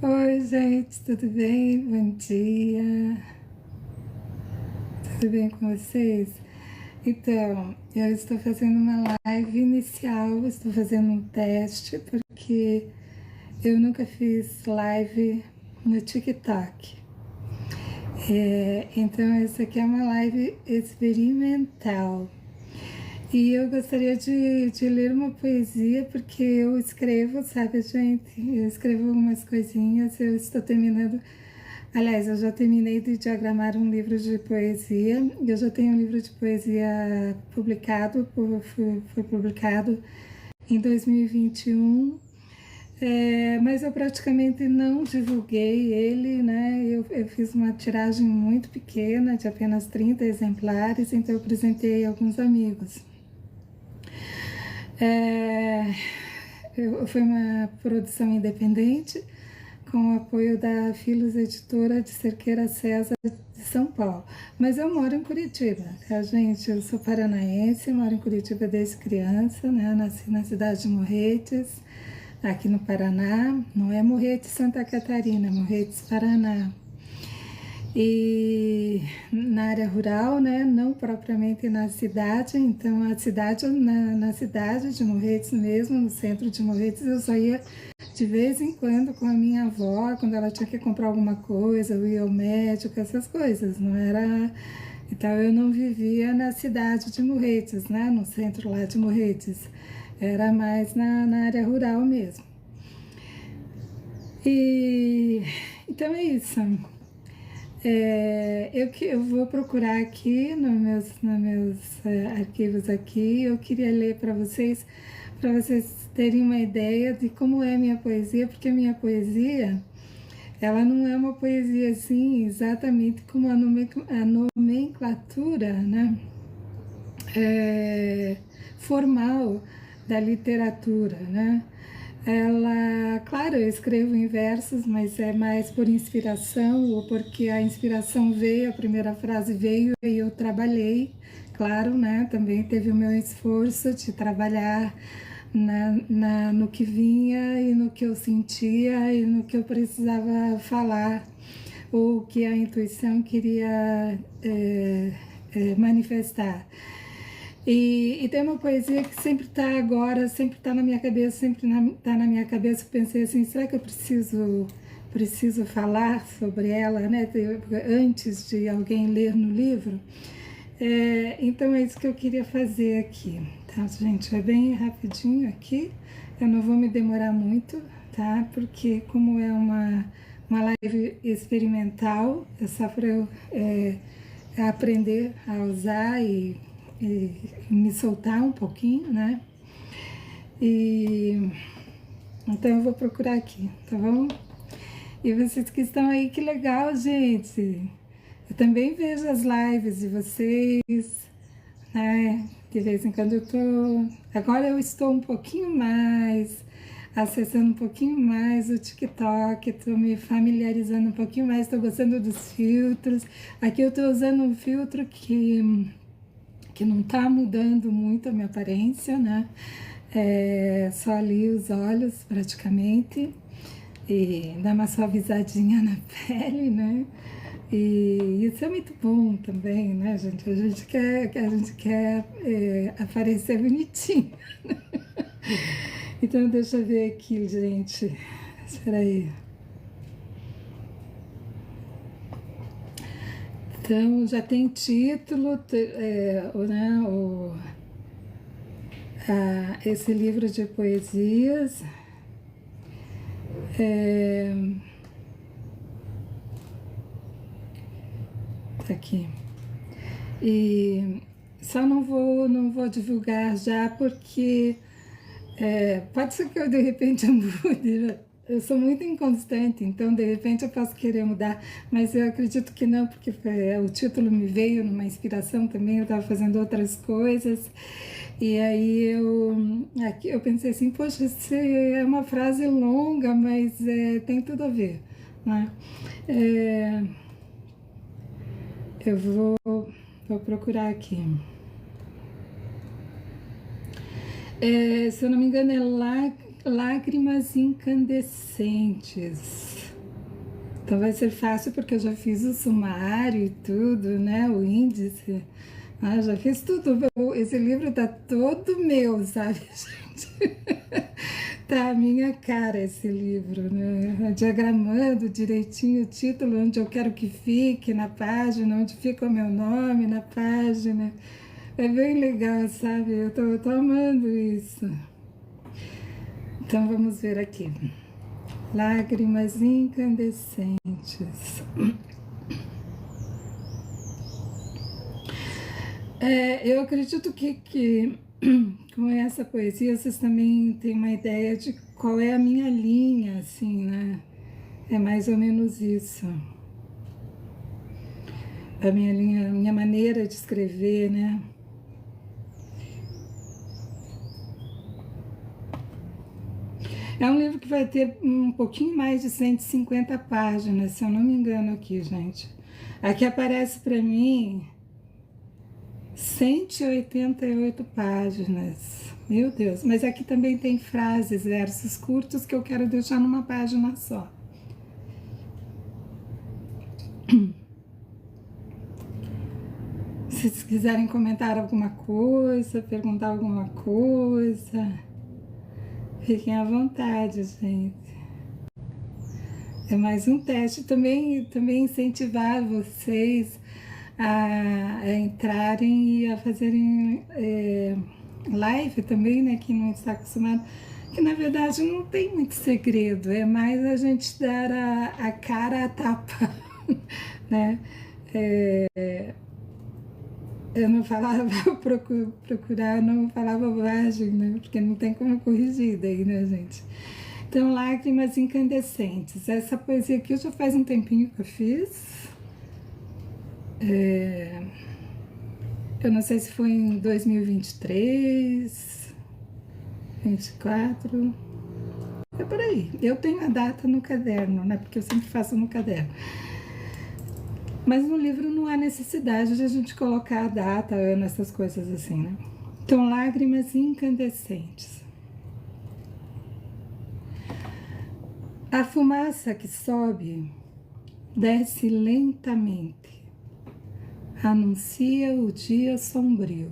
Oi, gente, tudo bem? Bom dia. Tudo bem com vocês? Então, eu estou fazendo uma live inicial, estou fazendo um teste, porque eu nunca fiz live no TikTok. Então, essa aqui é uma live experimental. E eu gostaria de ler uma poesia, porque eu escrevo, sabe, gente? Eu escrevo algumas coisinhas, eu estou terminando. Aliás, eu já terminei de diagramar um livro de poesia. Eu já tenho um livro de poesia publicado, foi publicado em 2021. Mas eu praticamente não divulguei ele, né? Eu fiz uma tiragem muito pequena, de apenas 30 exemplares, então eu apresentei a alguns amigos. Foi uma produção independente, com o apoio da Filos Editora de Cerqueira César de São Paulo. Mas eu moro em Curitiba, tá, gente? Eu sou paranaense, moro em Curitiba desde criança, né? Nasci na cidade de Morretes, aqui no Paraná. Não é Morretes, Santa Catarina, é Morretes, Paraná. E na área rural, né, não propriamente na cidade. Então a cidade, na cidade de Morretes mesmo, no centro de Morretes, eu só ia de vez em quando com a minha avó, quando ela tinha que comprar alguma coisa, eu ia ao médico, essas coisas, não era... Então eu não vivia na cidade de Morretes, né, no centro lá de Morretes, era mais na área rural mesmo. E então é isso. Eu vou procurar aqui nos meus arquivos aqui. Eu queria ler para vocês terem uma ideia de como é a minha poesia, porque a minha poesia, ela não é uma poesia assim exatamente como a nomenclatura, né, formal da literatura, né? Ela, claro, eu escrevo em versos, mas é mais por inspiração, ou porque a inspiração veio, a primeira frase veio e eu trabalhei, claro, né? Também teve o meu esforço de trabalhar no que vinha e no que eu sentia e no que eu precisava falar, ou que a intuição queria manifestar. E tem uma poesia que sempre está agora, sempre está na minha cabeça, sempre está na minha cabeça. Eu pensei assim, será que eu preciso falar sobre ela, né, antes de alguém ler no livro? Então é isso que eu queria fazer aqui, tá, gente? É bem rapidinho aqui, eu não vou me demorar muito, tá? Porque como é uma live experimental, é só para eu aprender a usar e me soltar um pouquinho, né? E então eu vou procurar aqui, tá bom? E vocês que estão aí, que legal, gente! Eu também vejo as lives de vocês, né? De vez em quando eu tô... Agora eu estou um pouquinho mais, acessando um pouquinho mais o TikTok, estou me familiarizando um pouquinho mais, estou gostando dos filtros. Aqui eu estou usando um filtro que não tá mudando muito a minha aparência, né? Só ali os olhos, praticamente, e dá uma suavizadinha na pele, né? E isso é muito bom também, né, gente? A gente quer aparecer bonitinho. Então, deixa eu ver aqui, gente. Espera aí. Então, já tem título, né? Esse livro de poesias. Tá aqui. E só não vou divulgar já, porque pode ser que eu de repente eu mude. Eu sou muito inconstante, então de repente eu posso querer mudar, mas eu acredito que não, porque o título me veio numa inspiração também, eu estava fazendo outras coisas, e aí aqui eu pensei assim, poxa, isso é uma frase longa, mas tem tudo a ver, né? Eu vou procurar aqui. Se eu não me engano, é Lágrimas Incandescentes. Então vai ser fácil porque eu já fiz o sumário e tudo, né? O índice. Ah, já fiz tudo. Esse livro tá todo meu, sabe, gente? Tá a minha cara esse livro, né? Diagramando direitinho o título, onde eu quero que fique na página, onde fica o meu nome na página. É bem legal, sabe? Eu tô amando isso. Então vamos ver aqui. Lágrimas incandescentes. Eu acredito que com essa poesia vocês também têm uma ideia de qual é a minha linha, assim, né? É mais ou menos isso. A minha linha, a minha maneira de escrever, né? É um livro que vai ter um pouquinho mais de 150 páginas, se eu não me engano aqui, gente. Aqui aparece para mim 188 páginas. Meu Deus, mas aqui também tem frases, versos curtos que eu quero deixar numa página só. Se vocês quiserem comentar alguma coisa, perguntar alguma coisa, fiquem à vontade, gente. É mais um teste. Também incentivar vocês a entrarem e a fazerem live também, né? Quem não está acostumado, que na verdade não tem muito segredo, é mais a gente dar a cara a tapa, né? Eu não falava, procurar não falar bobagem, né? Porque não tem como corrigir daí, né, gente? Então, Lágrimas Incandescentes. Essa poesia aqui já faz um tempinho que eu fiz. Eu não sei se foi em 2023, 24. É por aí. Eu tenho a data no caderno, né? Porque eu sempre faço no caderno. Mas no livro não há necessidade de a gente colocar a data, ano, essas coisas assim, né? Então, Lágrimas Incandescentes. A fumaça que sobe, desce lentamente, anuncia o dia sombrio.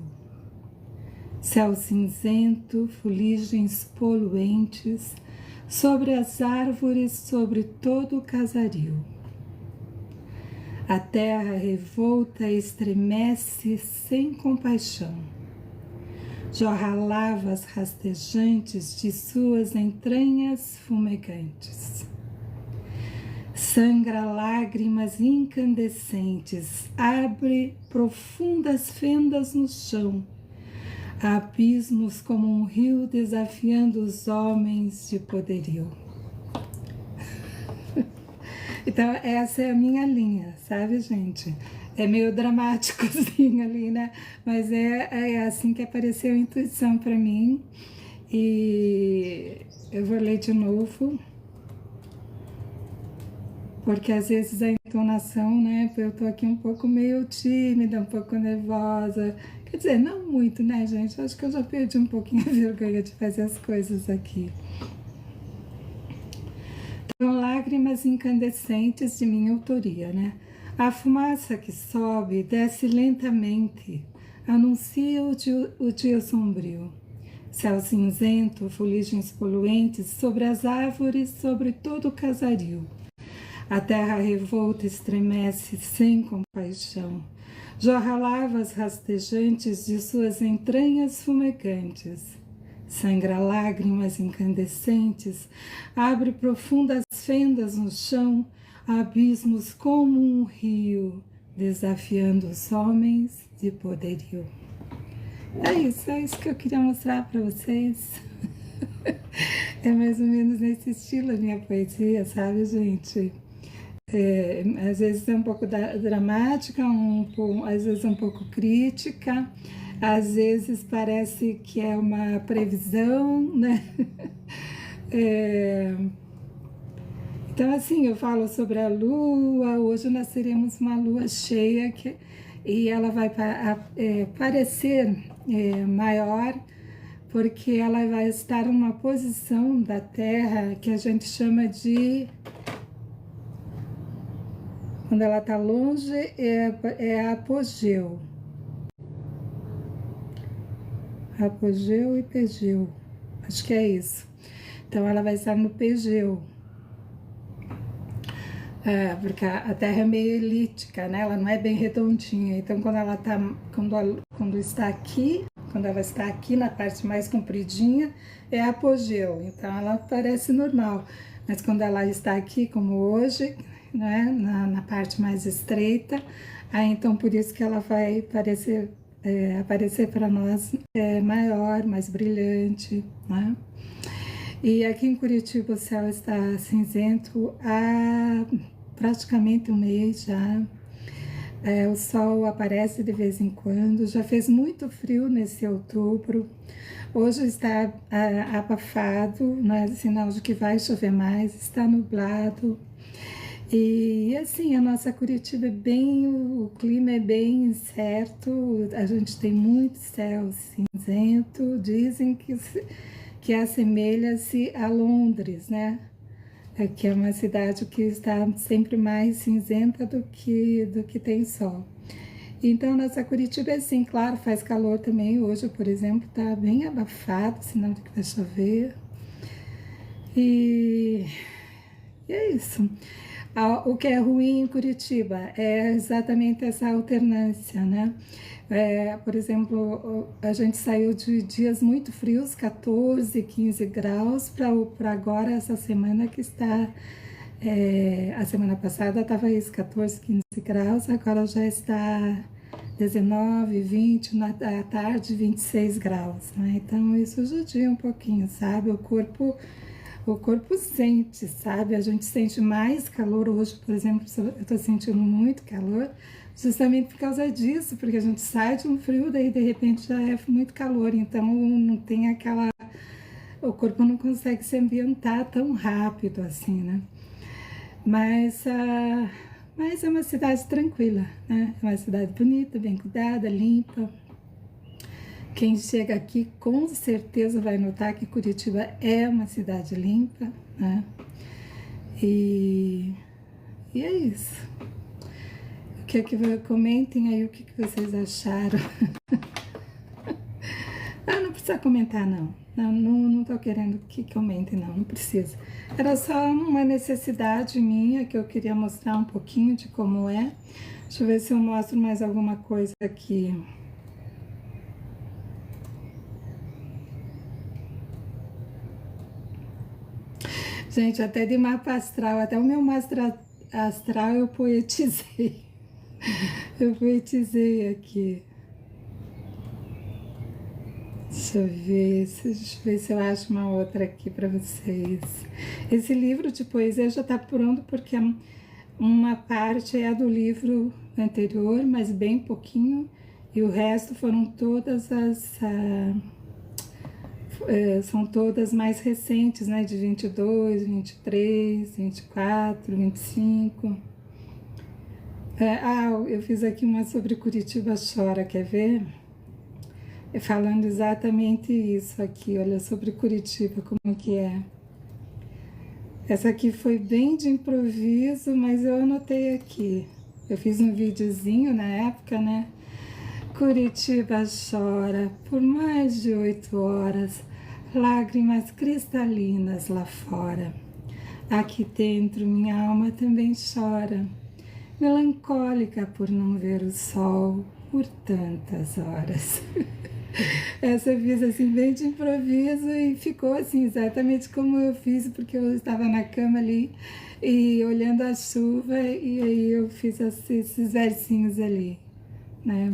Céu cinzento, fuligens poluentes, sobre as árvores, sobre todo o casario. A terra revolta estremece sem compaixão. Jorra lavas rastejantes de suas entranhas fumegantes. Sangra lágrimas incandescentes, abre profundas fendas no chão, abismos como um rio desafiando os homens de poderio. Então, essa é a minha linha, sabe, gente? É meio dramáticozinho ali, né? Mas é assim que apareceu a intuição para mim. E eu vou ler de novo, porque às vezes a entonação, né? Eu tô aqui um pouco meio tímida, um pouco nervosa. Quer dizer, não muito, né, gente? Acho que eu já perdi um pouquinho a vergonha de fazer as coisas aqui. Então, Lágrimas Incandescentes, de minha autoria, né? A fumaça que sobe, desce lentamente, anuncia o dia sombrio. Céu cinzento, foligens poluentes, sobre as árvores, sobre todo o casario. A terra revolta estremece sem compaixão. Jorra lavas rastejantes de suas entranhas fumegantes. Sangra lágrimas incandescentes, abre profundas fendas no chão, abismos como um rio, desafiando os homens de poderio. É isso que eu queria mostrar para vocês. É mais ou menos nesse estilo a minha poesia, sabe, gente? Às vezes é um pouco dramática, às vezes é um pouco crítica, às vezes parece que é uma previsão, né? Então, assim, eu falo sobre a lua. Hoje nós teremos uma lua cheia e ela vai parecer maior, porque ela vai estar numa posição da Terra que a gente chama de Quando ela está longe, é apogeu. Apogeu e pegeu. Acho que é isso. Então, ela vai estar no pegeu. Porque a Terra é meio elíptica, né? Ela não é bem redondinha. Então, quando ela tá, quando está aqui, quando ela está aqui na parte mais compridinha, é apogeu. Então, ela parece normal. Mas quando ela está aqui, como hoje, né? Na parte mais estreita, aí então por isso que ela vai aparecer para nós maior, mais brilhante, né? E aqui em Curitiba o céu está cinzento há praticamente um mês já. O sol aparece de vez em quando. Já fez muito frio nesse outubro. Hoje está abafado, não é sinal de que vai chover mais. Está nublado. E assim, a nossa Curitiba o clima é bem incerto. A gente tem muito céu cinzento. Dizem que assemelha-se a Londres, né? Que é uma cidade que está sempre mais cinzenta do que tem sol. Então, nossa Curitiba é assim, claro, faz calor também. Hoje, por exemplo, está bem abafado, sinal de que vai chover. E é isso. O que é ruim em Curitiba é exatamente essa alternância, né? Por exemplo, a gente saiu de dias muito frios, 14, 15 graus, para agora, essa semana que está... a semana passada estava isso, 14, 15 graus, agora já está 19, 20, à tarde 26 graus, né? Então isso judia um pouquinho, sabe? O corpo sente, sabe? A gente sente mais calor hoje, por exemplo, eu estou sentindo muito calor, justamente por causa disso, porque a gente sai de um frio, daí de repente já é muito calor, então não tem aquela... O corpo não consegue se ambientar tão rápido assim, né? Mas é uma cidade tranquila, né? É uma cidade bonita, bem cuidada, limpa. Quem chega aqui com certeza vai notar que Curitiba é uma cidade limpa, né? E é isso. Comentem aí o que vocês acharam. Não precisa comentar, não. Não tô querendo que comentem, não precisa. Era só uma necessidade minha que eu queria mostrar um pouquinho de como é. Deixa eu ver se eu mostro mais alguma coisa aqui. Gente, até de mapa astral, até o meu mapa astral eu poetizei. Eu poetizei aqui. Deixa eu ver se eu acho uma outra aqui para vocês. Esse livro de poesia já está pronto porque uma parte é a do livro anterior, mas bem pouquinho, e o resto foram todas são todas mais recentes, né? De 22, 23, 24, 25. Eu fiz aqui uma sobre Curitiba Chora, quer ver? Falando exatamente isso aqui, olha, sobre Curitiba, como que é. Essa aqui foi bem de improviso, mas eu anotei aqui. Eu fiz um videozinho na época, né? Curitiba chora por mais de 8 horas, lágrimas cristalinas lá fora. Aqui dentro minha alma também chora, melancólica por não ver o sol por tantas horas. Essa eu fiz assim bem de improviso e ficou assim exatamente como eu fiz, porque eu estava na cama ali e olhando a chuva, e aí eu fiz esses versinhos ali, né?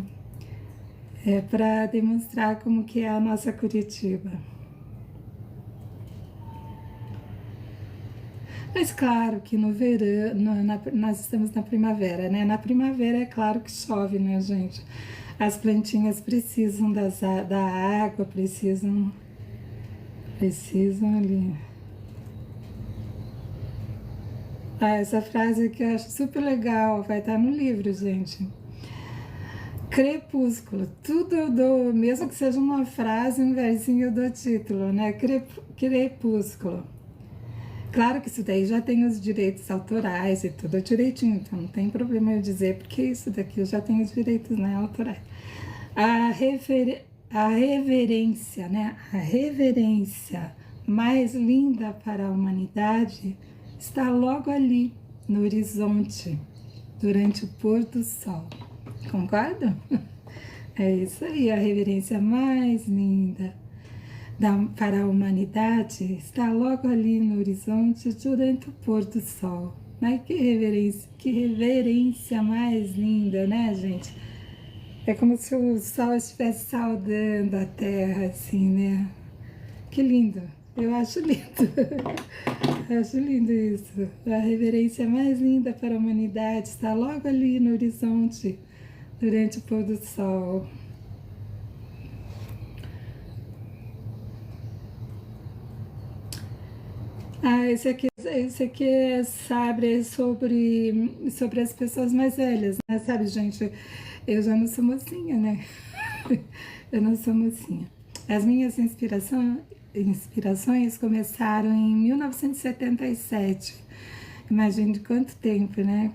Para demonstrar como que é a nossa Curitiba. Mas claro que no verão, nós estamos na primavera, né? Na primavera é claro que chove, né, gente? As plantinhas precisam da água, precisam ali. Essa frase aqui eu acho super legal, vai estar no livro, gente. Crepúsculo, tudo eu dou, mesmo que seja uma frase, um versinho, eu dou título, né? Crepúsculo. Claro que isso daí já tem os direitos autorais e tudo direitinho, então não tem problema eu dizer, porque isso daqui eu já tenho os direitos, né, autorais. A reverência, né, a reverência mais linda para a humanidade está logo ali, no horizonte, durante o pôr do sol. Concorda? É isso aí, a reverência mais linda para a humanidade está logo ali no horizonte durante o pôr do sol. Mas que reverência mais linda, né, gente? É como se o sol estivesse saudando a terra, assim, né? Que lindo, eu acho lindo. Eu acho lindo isso. A reverência mais linda para a humanidade está logo ali no horizonte durante o pôr do sol. Esse aqui é sobre as pessoas mais velhas, né? Sabe, gente, eu já não sou mocinha, né? Eu não sou mocinha. As minhas inspirações começaram em 1977. Imagine quanto tempo, né?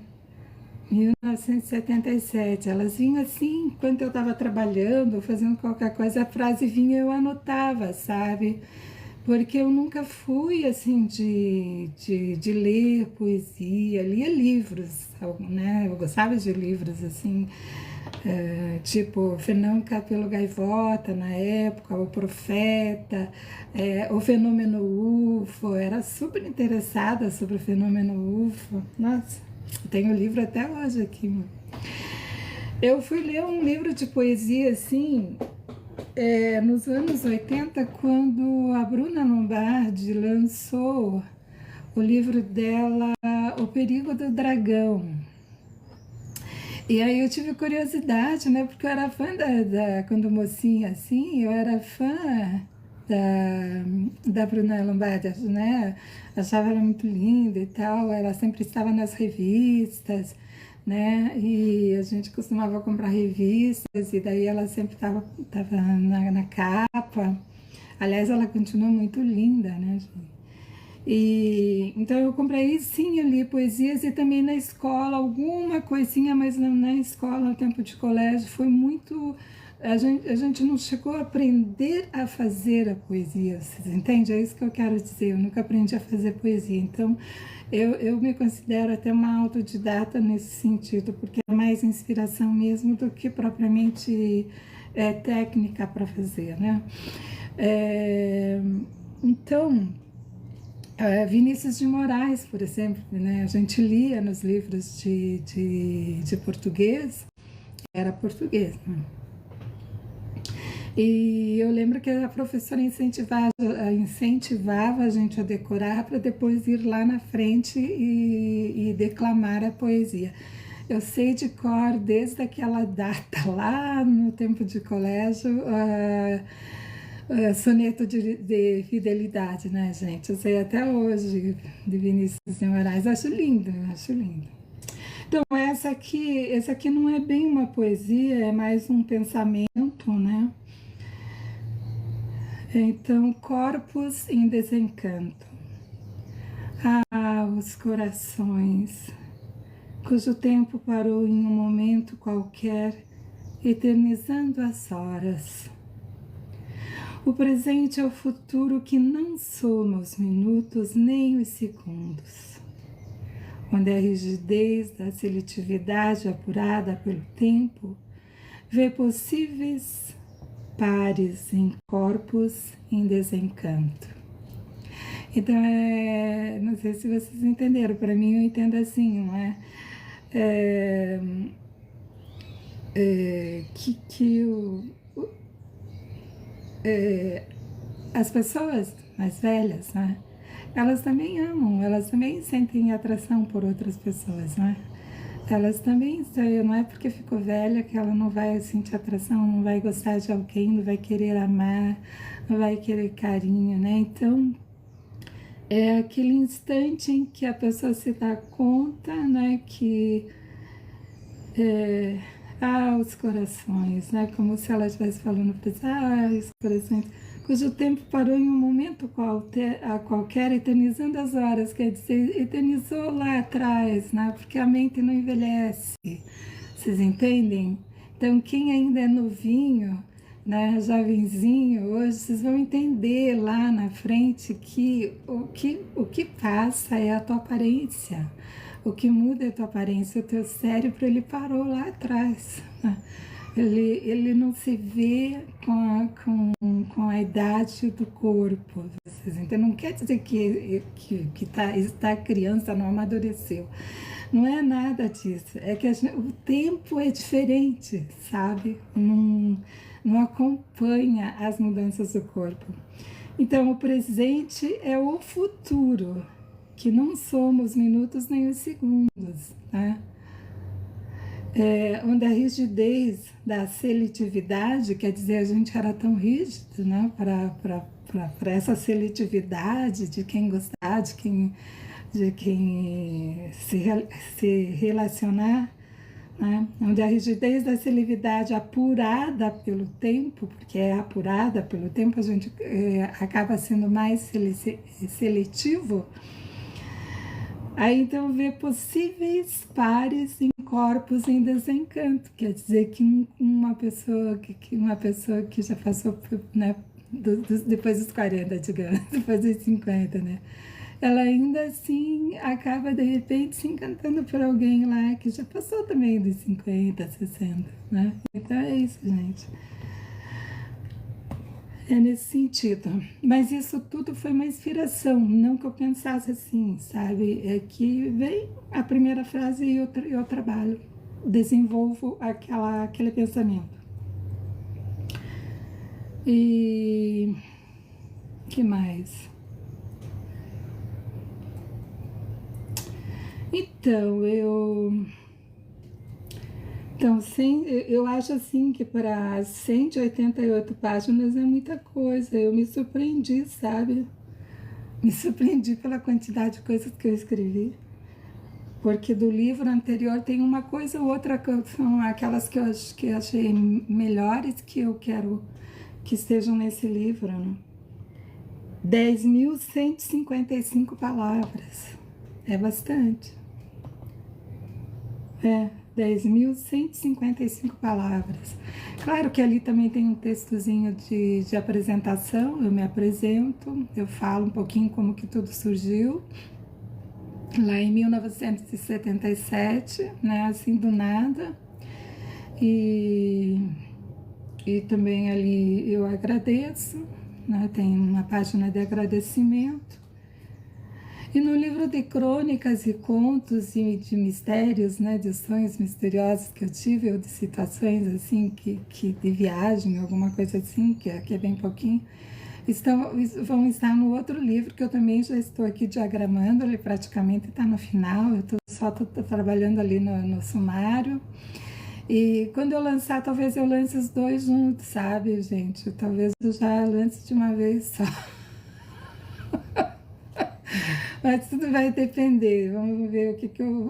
1977. Elas vinham assim, enquanto eu estava trabalhando, fazendo qualquer coisa, a frase vinha e eu anotava, sabe? Porque eu nunca fui assim de ler poesia, lia livros, né? Eu gostava de livros assim, tipo Fernão Capelo Gaivota na época, O Profeta, O Fenômeno UFO, era super interessada sobre o fenômeno UFO. Nossa, tenho o livro até hoje aqui. Eu fui ler um livro de poesia assim, nos anos 80, quando a Bruna Lombardi lançou o livro dela, O Perigo do Dragão. E aí eu tive curiosidade, né? Porque eu era fã quando mocinha, assim, eu era fã da Bruna Lombardi, né? Achava ela muito linda e tal, ela sempre estava nas revistas, né? E a gente costumava comprar revistas, e daí ela sempre estava na capa. Aliás, ela continua muito linda, né, gente? E então eu comprei, sim, eu li poesias e também na escola, alguma coisinha, mas na escola, no tempo de colégio, foi muito. A gente não chegou a aprender a fazer a poesia, vocês entendem? É isso que eu quero dizer, eu nunca aprendi a fazer poesia. Então eu me considero até uma autodidata nesse sentido, porque é mais inspiração mesmo do que propriamente técnica para fazer, né? Então. Vinícius de Moraes, por exemplo, né? A gente lia nos livros de português, era português, né? E eu lembro que a professora incentivava a gente a decorar para depois ir lá na frente e declamar a poesia. Eu sei de cor desde aquela data, lá no tempo de colégio, soneto de fidelidade, né, gente? Eu sei até hoje de Vinícius de Moraes. Acho lindo, acho lindo. Então, essa aqui não é bem uma poesia, é mais um pensamento, né? Então, Corpos em Desencanto. Ah, os corações, cujo tempo parou em um momento qualquer, eternizando as horas. O presente é o futuro que não soma os minutos nem os segundos, onde a rigidez da seletividade apurada pelo tempo vê possíveis pares em corpos em desencanto. Então, não sei se vocês entenderam, para mim eu entendo assim, não é? As pessoas mais velhas, né? Elas também amam, elas também sentem atração por outras pessoas, né? Elas também, não é porque ficou velha que ela não vai sentir atração, não vai gostar de alguém, não vai querer amar, não vai querer carinho, né? Então, é aquele instante em que a pessoa se dá conta, né, que os corações, né, como se ela estivesse falando para os corações, cujo tempo parou em um momento a qualquer, eternizando as horas, quer dizer, eternizou lá atrás, né? Porque a mente não envelhece, vocês entendem? Então, quem ainda é novinho, né, jovenzinho, hoje, vocês vão entender lá na frente que o que passa é a tua aparência, o que muda é a tua aparência, o teu cérebro, ele parou lá atrás, né? Ele não se vê com a idade do corpo. Então, não quer dizer que está criança, não amadureceu. Não é nada disso. É que o tempo é diferente, sabe? Não acompanha as mudanças do corpo. Então, o presente é o futuro, que não somos minutos nem os segundos, né? Onde a rigidez da seletividade, quer dizer, a gente era tão rígido, né, para essa seletividade de quem gostar, de quem se relacionar, né, onde a rigidez da seletividade apurada pelo tempo, porque é apurada pelo tempo, a gente acaba sendo mais seletivo. Aí então vê possíveis pares em corpos em desencanto, quer dizer que uma pessoa que já passou por, né, depois dos 40, digamos, depois dos 50, né? Ela ainda assim acaba de repente se encantando por alguém lá que já passou também dos 50, 60, né? Então é isso, gente. É nesse sentido. Mas isso tudo foi uma inspiração, não que eu pensasse assim, sabe? É que vem a primeira frase e eu trabalho, desenvolvo aquele pensamento. E que mais? Então, eu acho assim que para 188 páginas é muita coisa. Eu me surpreendi, sabe? Me surpreendi pela quantidade de coisas que eu escrevi. Porque do livro anterior tem uma coisa ou outra que são aquelas que eu achei melhores que eu quero que estejam nesse livro, né? 10.155 palavras. É bastante. 10.155 palavras. Claro que ali também tem um textozinho de apresentação, eu me apresento, eu falo um pouquinho como que tudo surgiu, lá em 1977, né, assim do nada, e também ali eu agradeço, né, tem uma página de agradecimento. E no livro de crônicas e contos e de mistérios, né, de sonhos misteriosos que eu tive, ou de situações assim, que de viagem, alguma coisa assim, que é bem pouquinho, vão estar no outro livro, que eu também já estou aqui diagramando, ele praticamente está no final, eu tô trabalhando ali no sumário. E quando eu lançar, talvez eu lance os dois juntos, sabe, gente? Talvez eu já lance de uma vez só. Mas tudo vai depender, vamos ver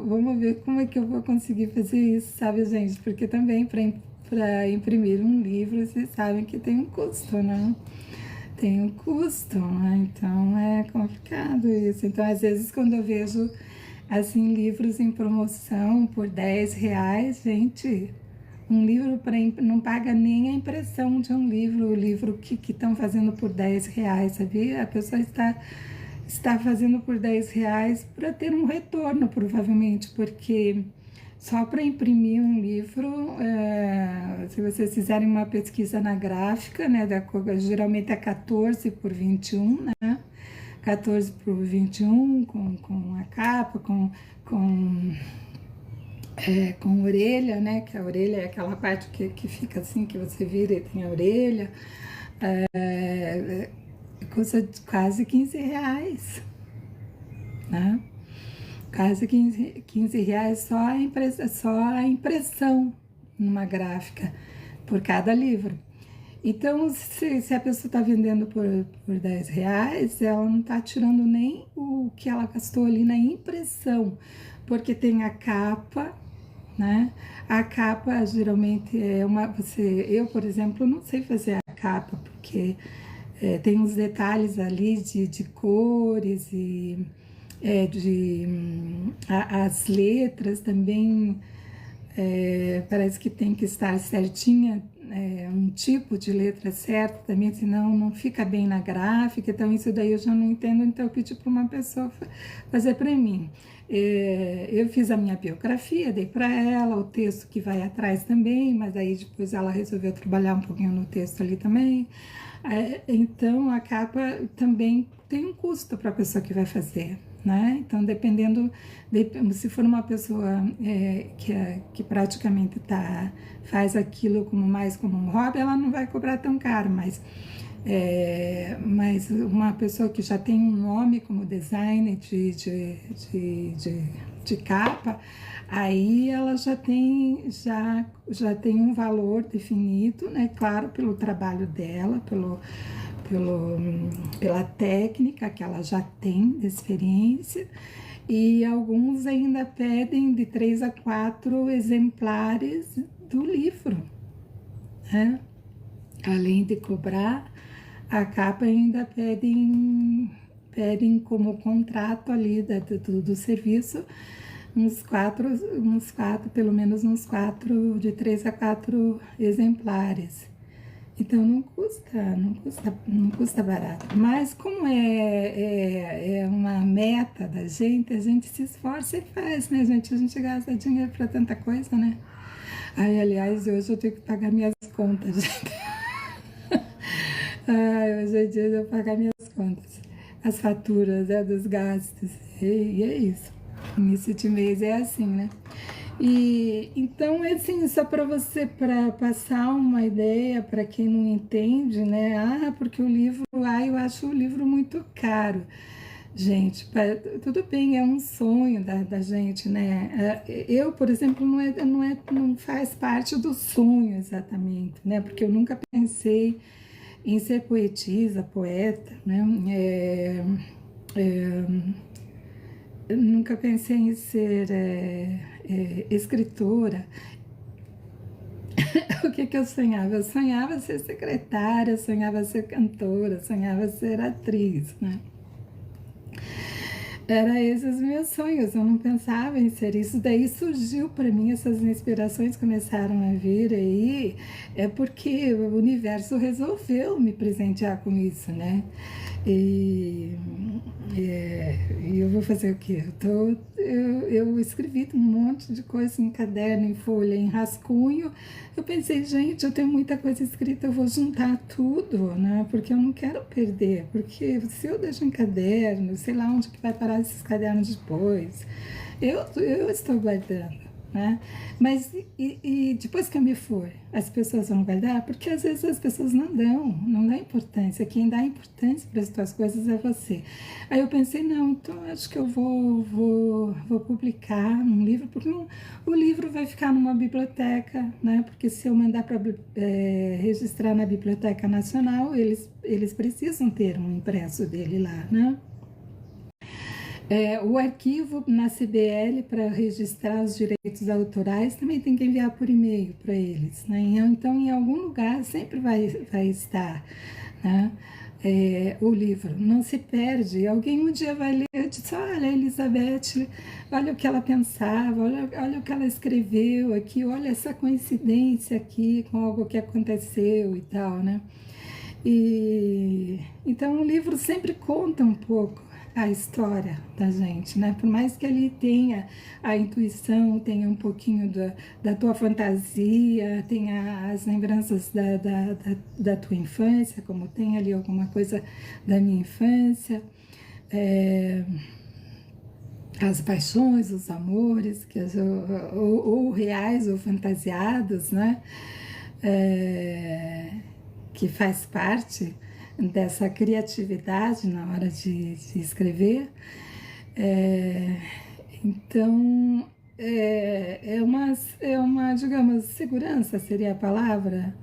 vamos ver como é que eu vou conseguir fazer isso, sabe, gente? Porque também para imprimir um livro, vocês sabem que tem um custo, né? Tem um custo, né? Então é complicado isso. Então, às vezes, quando eu vejo assim livros em promoção por R$10, gente, um livro não paga nem a impressão de um livro, o livro que estão fazendo por R$10, sabia? A pessoa está fazendo por R$10 para ter um retorno, provavelmente, porque só para imprimir um livro, se vocês fizerem uma pesquisa na gráfica, né, geralmente é 14 por 21, né? 14 por 21, com a capa, com orelha, né? Que a orelha é aquela parte que fica assim, que você vira e tem a orelha. Custa quase R$15, né? Quase R$15 só a impressão numa gráfica por cada livro. Então, se a pessoa está vendendo por R$10, ela não está tirando nem o que ela gastou ali na impressão, porque tem a capa, né? A capa geralmente é eu, por exemplo, não sei fazer a capa, porque tem uns detalhes ali de cores e as letras também, parece que tem que estar certinha, um tipo de letra certa também, senão não fica bem na gráfica. Então isso daí eu já não entendo, então eu pedi para uma pessoa fazer para mim. Eu fiz a minha biografia, dei para ela, o texto que vai atrás também, mas aí depois ela resolveu trabalhar um pouquinho no texto ali também. Então a capa também tem um custo para a pessoa que vai fazer, né? Então, dependendo, se for uma pessoa que praticamente faz aquilo mais como um hobby, ela não vai cobrar tão caro, mas uma pessoa que já tem um nome como designer de capa, aí ela já tem um valor definido, né? Claro, pelo trabalho dela, pela técnica que ela já tem de experiência, e alguns ainda pedem de 3 a 4 exemplares do livro, né? Além de cobrar, a capa ainda pedem como contrato ali do serviço pelo menos uns 4, de 3 a 4 exemplares. Então não custa barato. Mas como é uma meta da gente, a gente se esforça e faz, né, gente? A gente gasta dinheiro para tanta coisa, né? Aí, aliás, hoje eu tenho que pagar minhas contas, gente. Ai, hoje é dia de eu pagar minhas contas, as faturas, dos gastos, e é isso. Início de mês é assim, né? E então, assim, só para passar uma ideia para quem não entende, né? Porque o livro, eu acho o livro muito caro. Gente, tudo bem, é um sonho da gente, né? Eu, por exemplo, não faz parte do sonho exatamente, né? Porque eu nunca pensei em ser poetisa, poeta, né? Eu nunca pensei em ser escritora. O que eu sonhava? Eu sonhava ser secretária, sonhava ser cantora, sonhava ser atriz, né? Era esses os meus sonhos, eu não pensava em ser isso. Daí surgiu para mim, essas inspirações começaram a vir aí, porque o universo resolveu me presentear com isso, né? E eu vou fazer o quê? Eu escrevi um monte de coisa em caderno, em folha, em rascunho. Eu pensei, gente, eu tenho muita coisa escrita, eu vou juntar tudo, né? Porque eu não quero perder. Porque se eu deixo em caderno, sei lá onde que vai parar esses cadernos depois. Eu estou guardando, né? Mas e depois que eu me for, as pessoas vão guardar? Porque às vezes as pessoas não dão importância. Quem dá importância para as tuas coisas é você. Aí eu pensei, não, então acho que eu vou publicar um livro, porque o livro vai ficar numa biblioteca, né? Porque se eu mandar para registrar na Biblioteca Nacional, eles precisam ter um impresso dele lá, né? O arquivo na CBL para registrar os direitos autorais também tem que enviar por e-mail para eles, né? Então, em algum lugar sempre vai estar, né? O livro não se perde. Alguém um dia vai ler e diz: olha, Elizabeth, olha o que ela pensava, olha o que ela escreveu aqui, olha essa coincidência aqui com algo que aconteceu e tal, né? Então o livro sempre conta um pouco a história da gente, né? Por mais que ele tenha a intuição, tenha um pouquinho da tua fantasia, tenha as lembranças da tua infância, como tem ali alguma coisa da minha infância, as paixões, os amores, ou reais ou fantasiados, né? Que faz parte dessa criatividade na hora de escrever. Então, é uma, digamos, segurança seria a palavra?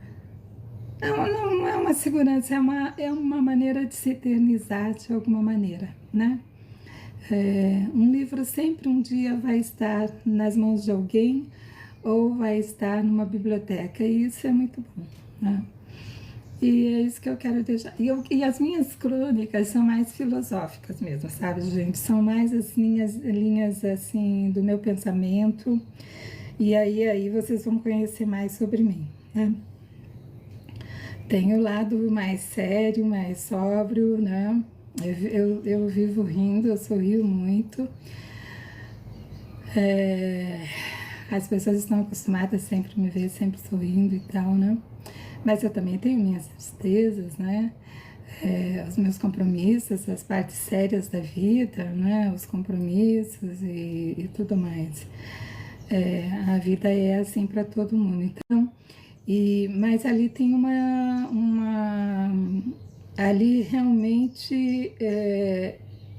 Não é uma segurança, é uma maneira de se eternizar de alguma maneira, né? Um livro sempre um dia vai estar nas mãos de alguém ou vai estar numa biblioteca, e isso é muito bom, né? E é isso que eu quero deixar. E as minhas crônicas são mais filosóficas mesmo, sabe, gente? São mais as linhas assim do meu pensamento. E aí vocês vão conhecer mais sobre mim, né? Tem o lado mais sério, mais sóbrio, né? Eu vivo rindo, eu sorrio muito. As pessoas estão acostumadas sempre a me ver sempre sorrindo e tal, né? Mas eu também tenho minhas tristezas, né? Os meus compromissos, as partes sérias da vida, né? Os compromissos e tudo mais. A vida é assim para todo mundo. Então, mas ali tem ali realmente,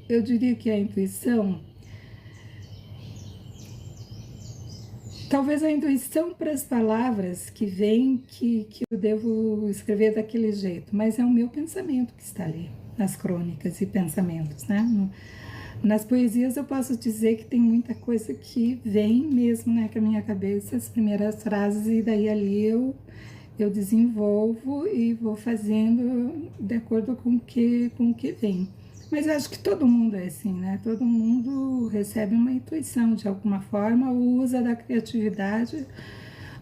eu diria que a intuição, talvez a intuição para as palavras que vem, que eu devo escrever daquele jeito, mas é o meu pensamento que está ali, nas crônicas e pensamentos, né? Nas poesias eu posso dizer que tem muita coisa que vem mesmo, né, com a minha cabeça, as primeiras frases, e daí ali eu desenvolvo e vou fazendo de acordo com o que vem. Mas eu acho que todo mundo é assim, né? Todo mundo recebe uma intuição de alguma forma, ou usa da criatividade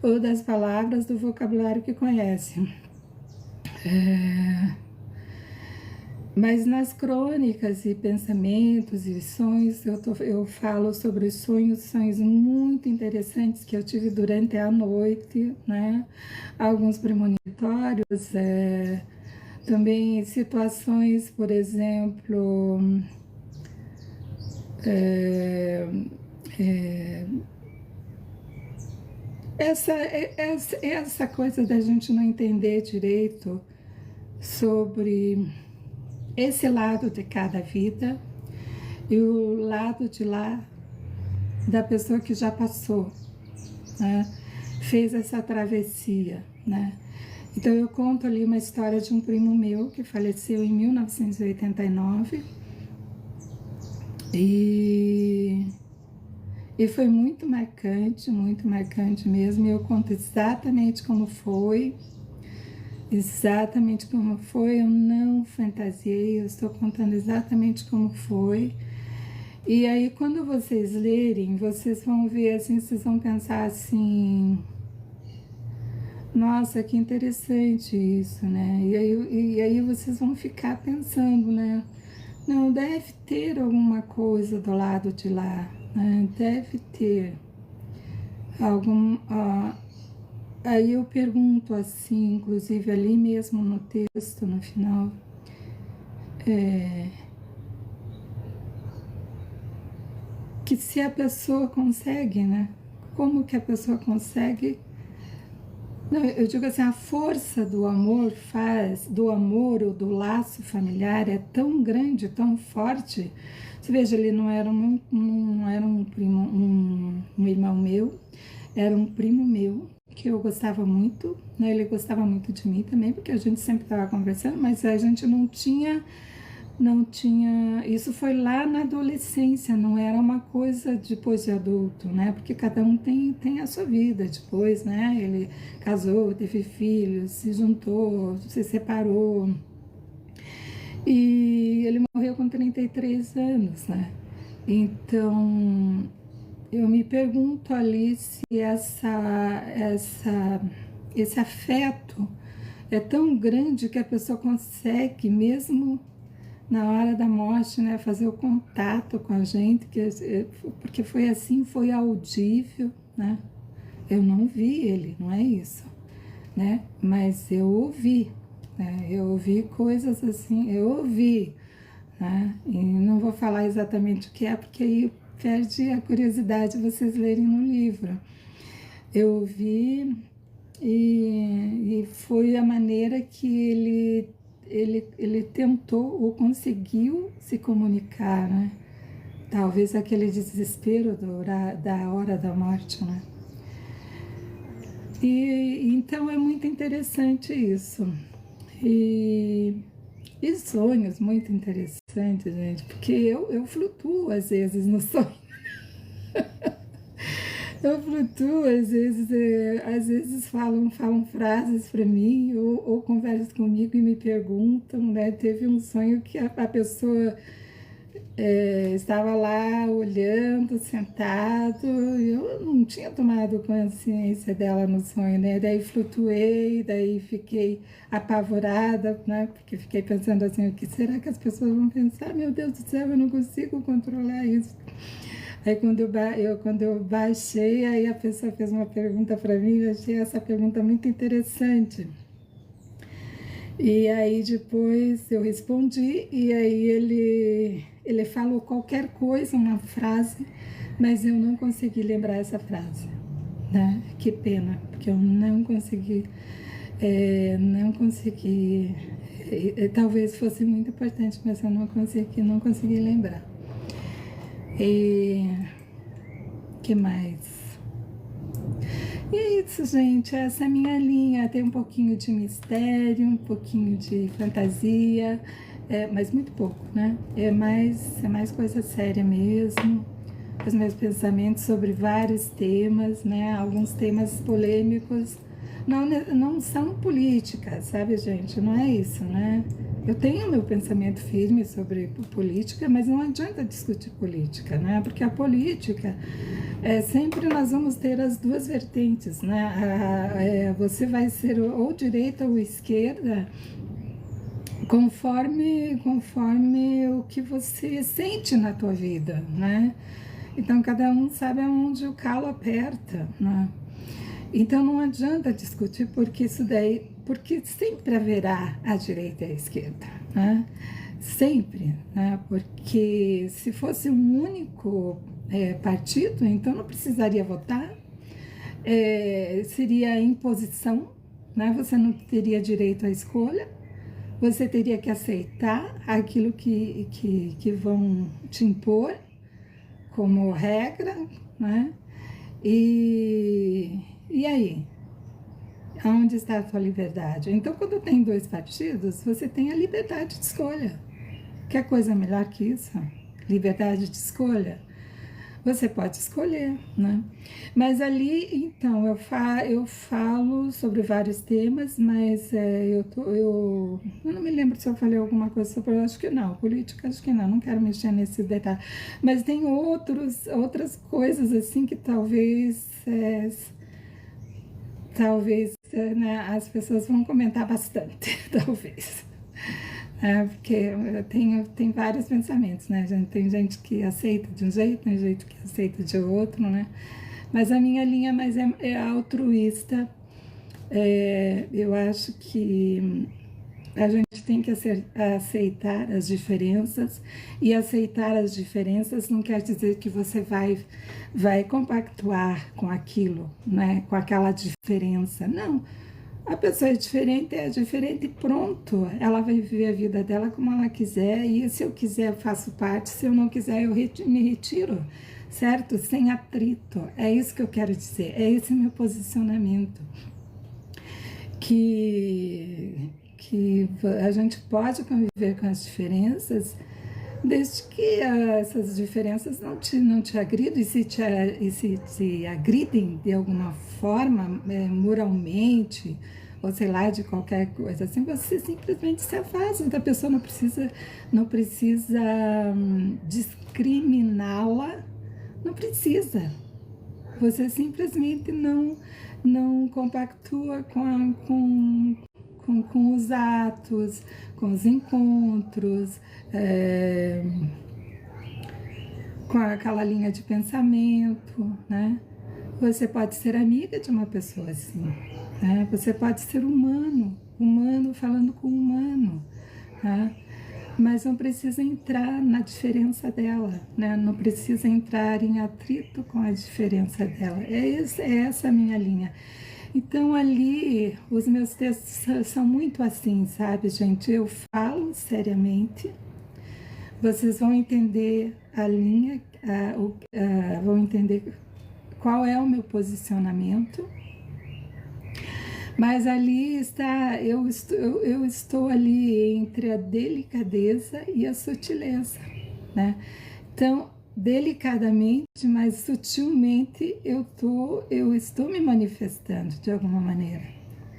ou das palavras do vocabulário que conhece. Mas nas crônicas e pensamentos e sonhos, eu falo sobre os sonhos muito interessantes que eu tive durante a noite, né? Alguns premonitórios, também situações, por exemplo, essa coisa da gente não entender direito sobre esse lado de cada vida e o lado de lá da pessoa que já passou, né? Fez essa travessia, né? Então eu conto ali uma história de um primo meu que faleceu em 1989 e foi muito marcante mesmo. Eu conto exatamente como foi. Exatamente como foi, eu não fantasiei, eu estou contando exatamente como foi. E aí, quando vocês lerem, vocês vão ver assim, vocês vão pensar assim: nossa, que interessante isso, né? E aí vocês vão ficar pensando, né? Não, deve ter alguma coisa do lado de lá, né? Deve ter algum. Aí eu pergunto assim, inclusive ali mesmo no texto, no final, que se a pessoa consegue, né? Como que a pessoa consegue? Não, eu digo assim, a força do amor do amor ou do laço familiar é tão grande, tão forte. Você veja, ele não era um primo, um irmão meu, era um primo meu que eu gostava muito, né? Ele gostava muito de mim também, porque a gente sempre estava conversando, mas a gente não tinha, isso foi lá na adolescência, não era uma coisa depois de adulto, né? Porque cada um tem a sua vida depois, né? Ele casou, teve filhos, se juntou, se separou. E ele morreu com 33 anos, né? Então, eu me pergunto ali se esse afeto é tão grande que a pessoa consegue, mesmo na hora da morte, né, fazer o contato com a gente, porque foi assim, foi audível, né? Eu não vi ele, não é isso, né? Mas eu ouvi, né? Eu ouvi coisas assim, eu ouvi, né? E não vou falar exatamente o que é, porque aí perde a curiosidade de vocês lerem no livro. Eu ouvi e foi a maneira que ele tentou ou conseguiu se comunicar, né? Talvez aquele desespero da hora da morte, né? E então é muito interessante isso. E sonhos muito interessantes, gente, porque eu flutuo às vezes no sonho. Eu flutuo, às vezes falam frases para mim ou conversam comigo e me perguntam, né? Teve um sonho que a pessoa estava lá olhando, sentado, e eu não tinha tomado consciência dela no sonho, né? Daí flutuei, daí fiquei apavorada, né? Porque fiquei pensando assim, o que será que as pessoas vão pensar? Meu Deus do céu, eu não consigo controlar isso. Aí quando eu baixei, aí a pessoa fez uma pergunta para mim, eu achei essa pergunta muito interessante. E aí depois eu respondi e aí ele falou qualquer coisa, uma frase, mas eu não consegui lembrar essa frase, né? Que pena, porque eu não consegui, talvez fosse muito importante, mas eu não consegui lembrar. E que mais? E é isso, gente, essa é a minha linha, tem um pouquinho de mistério, um pouquinho de fantasia, mas muito pouco, né? É mais coisa séria mesmo, os meus pensamentos sobre vários temas, né? Alguns temas polêmicos, não são políticas, sabe, gente? Não é isso, né? Eu tenho meu pensamento firme sobre política, mas não adianta discutir política, né? Porque a política, sempre nós vamos ter as duas vertentes, né? Você vai ser ou direita ou esquerda, conforme o que você sente na tua vida, né? Então, cada um sabe aonde o calo aperta, né? Então, não adianta discutir porque sempre haverá a direita e a esquerda, né? Sempre, né? Porque se fosse um único partido, então não precisaria votar, seria imposição, né? Você não teria direito à escolha, você teria que aceitar aquilo que vão te impor como regra, né? E aí? Onde está a tua liberdade? Então, quando tem dois partidos, você tem a liberdade de escolha. Quer coisa melhor que isso? Liberdade de escolha? Você pode escolher, né? Mas ali, então, eu falo sobre vários temas, mas eu não me lembro se eu falei alguma coisa sobre, acho que não, política, acho que não quero mexer nesse detalhe. Mas tem outras coisas, assim, que talvez, né, as pessoas vão comentar bastante, talvez. Porque tem vários pensamentos, né? Tem gente que aceita de um jeito, tem gente que aceita de outro, né? Mas a minha linha mais é altruísta. Eu acho que a gente tem que aceitar as diferenças, e aceitar as diferenças não quer dizer que você vai compactuar com aquilo, né? Com aquela diferença. Não. A pessoa é diferente e pronto. Ela vai viver a vida dela como ela quiser, e se eu quiser eu faço parte, se eu não quiser eu me retiro, certo? Sem atrito. É isso que eu quero dizer, é esse meu posicionamento. Que a gente pode conviver com as diferenças, desde que essas diferenças não te agridam, e se te agridem de alguma forma, moralmente, ou sei lá, de qualquer coisa assim, você simplesmente se afasta da pessoa, não precisa discriminá-la, não precisa. Você simplesmente não compactua com os atos, com os encontros, com aquela linha de pensamento, né? Você pode ser amiga de uma pessoa assim, né? Você pode ser humano falando com humano, né? Mas não precisa entrar na diferença dela, né? Não precisa entrar em atrito com a diferença dela. É essa a minha linha. Então, ali, os meus textos são muito assim, sabe, gente? Eu falo seriamente, vocês vão entender a linha, vão entender qual é o meu posicionamento, mas ali eu estou ali entre a delicadeza e a sutileza, né? Então, delicadamente, mas sutilmente eu estou me manifestando de alguma maneira.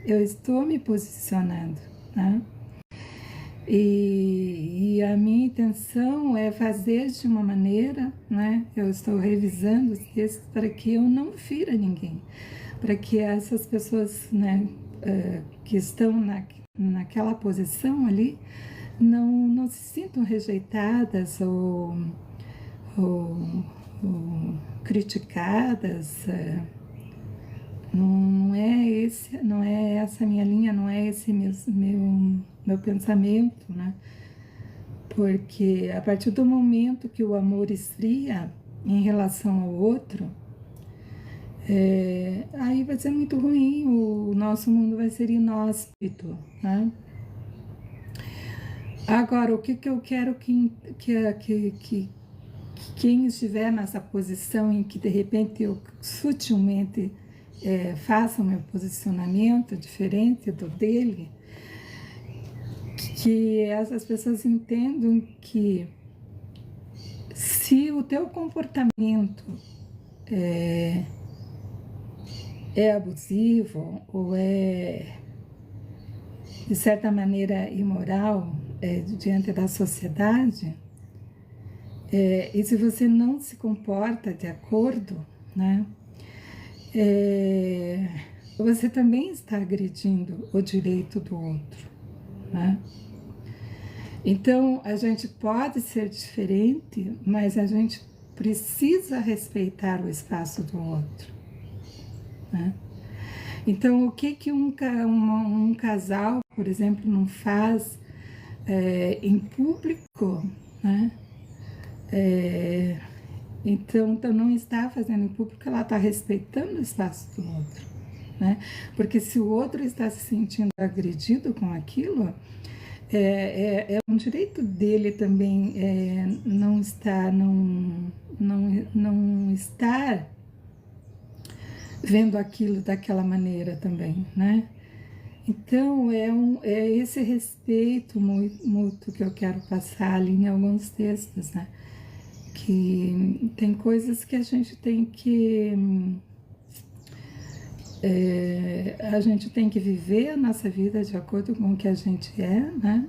Eu estou me posicionando, né? E a minha intenção é fazer de uma maneira, né? Eu estou revisando os textos para que eu não fira ninguém, para que essas pessoas, né, que estão naquela posição ali não se sintam rejeitadas ou, ou criticadas. Não é essa minha linha, não é esse meu pensamento, né? Porque a partir do momento que o amor esfria em relação ao outro, aí vai ser muito ruim, o nosso mundo vai ser inóspito, né? Agora, o que eu quero que quem estiver nessa posição em que de repente eu sutilmente faça o meu posicionamento diferente do dele, que essas pessoas entendam que se o teu comportamento é abusivo ou é de certa maneira imoral diante da sociedade, e se você não se comporta de acordo, né, você também está agredindo o direito do outro, né? Então, a gente pode ser diferente, mas a gente precisa respeitar o espaço do outro, né? Então, o que um casal, por exemplo, não faz em público, né? Então, não está fazendo em público, ela está respeitando o espaço do outro, né? Porque se o outro está se sentindo agredido com aquilo, é um direito dele também não estar vendo aquilo daquela maneira também, né? Então, é esse respeito mútuo que eu quero passar ali em alguns textos, né? Que tem coisas que a gente tem que viver a nossa vida de acordo com o que a gente né?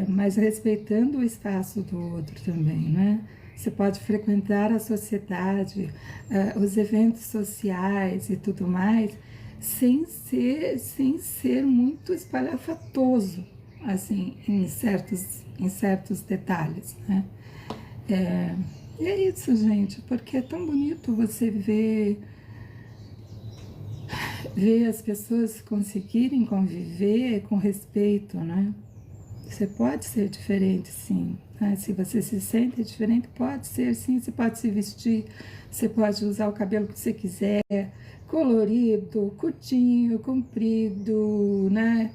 Mas respeitando o espaço do outro também, né? Você pode frequentar a sociedade, os eventos sociais e tudo mais, sem ser muito espalhafatoso, assim, em certos detalhes, né? E é isso, gente, porque é tão bonito você ver as pessoas conseguirem conviver com respeito, né? Você pode ser diferente, sim, né? Se você se sente diferente, pode ser, sim. Você pode se vestir, você pode usar o cabelo que você quiser, colorido, curtinho, comprido, né?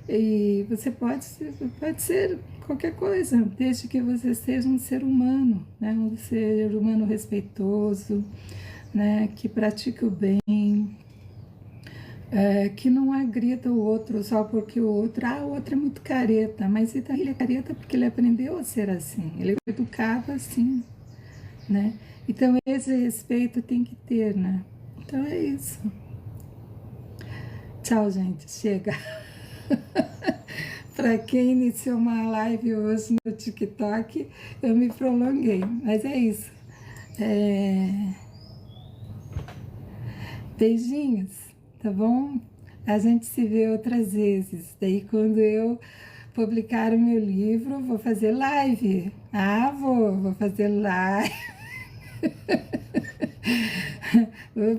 E você pode ser qualquer coisa, desde que você seja um ser humano, né? Um ser humano respeitoso, né? Que pratique o bem, que não agrida o outro só porque o outro é muito careta, mas ele é careta porque ele aprendeu a ser assim, ele foi educado assim, né? Então esse respeito tem que ter, né? Então é isso. Tchau, gente, chega. Para quem iniciou uma live hoje no TikTok, eu me prolonguei, mas é isso. Beijinhos, tá bom? A gente se vê outras vezes. Daí, quando eu publicar o meu livro, vou fazer live. Vou fazer live.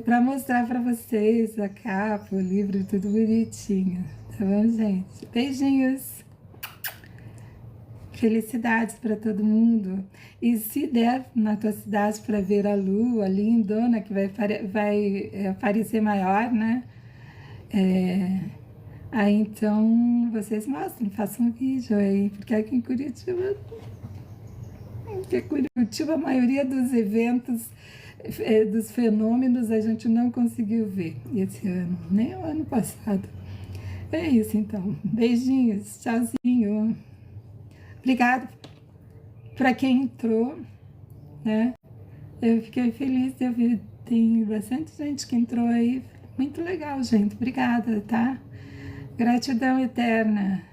Para mostrar para vocês a capa, o livro, tudo bonitinho. Tá bom, gente? Beijinhos. Felicidades para todo mundo. E se der na tua cidade para ver a lua lindona, que vai aparecer maior, né? Aí então vocês mostrem, façam um vídeo aí, porque aqui em Curitiba, a maioria dos eventos, dos fenômenos, a gente não conseguiu ver esse ano, nem o ano passado. É isso então. Beijinhos, tchauzinho. Obrigado para quem entrou. né? Eu fiquei feliz de ver, tem bastante gente que entrou aí. Muito legal, gente. Obrigada, tá? Gratidão eterna.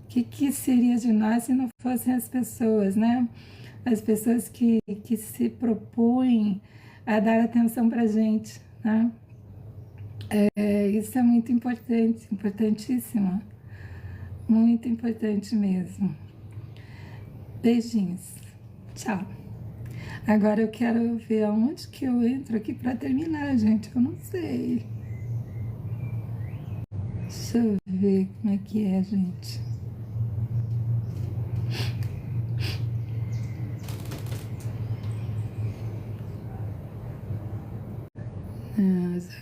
O que seria de nós se não fossem as pessoas, né? As pessoas que se propõem a dar atenção pra gente, né? Isso é muito importante, importantíssimo. Muito importante mesmo. Beijinhos. Tchau. Agora eu quero ver aonde que eu entro aqui para terminar, gente. Eu não sei. Deixa eu ver como é que é, gente.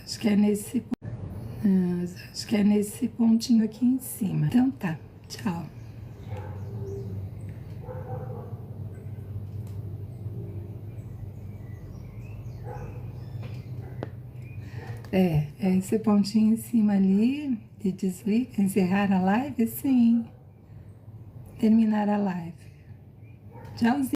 Acho que é nesse, acho que é nesse pontinho aqui em cima. Então tá. Tchau. É esse pontinho em cima ali, de desliga, encerrar a live, sim. Terminar a live. Tchauzinho.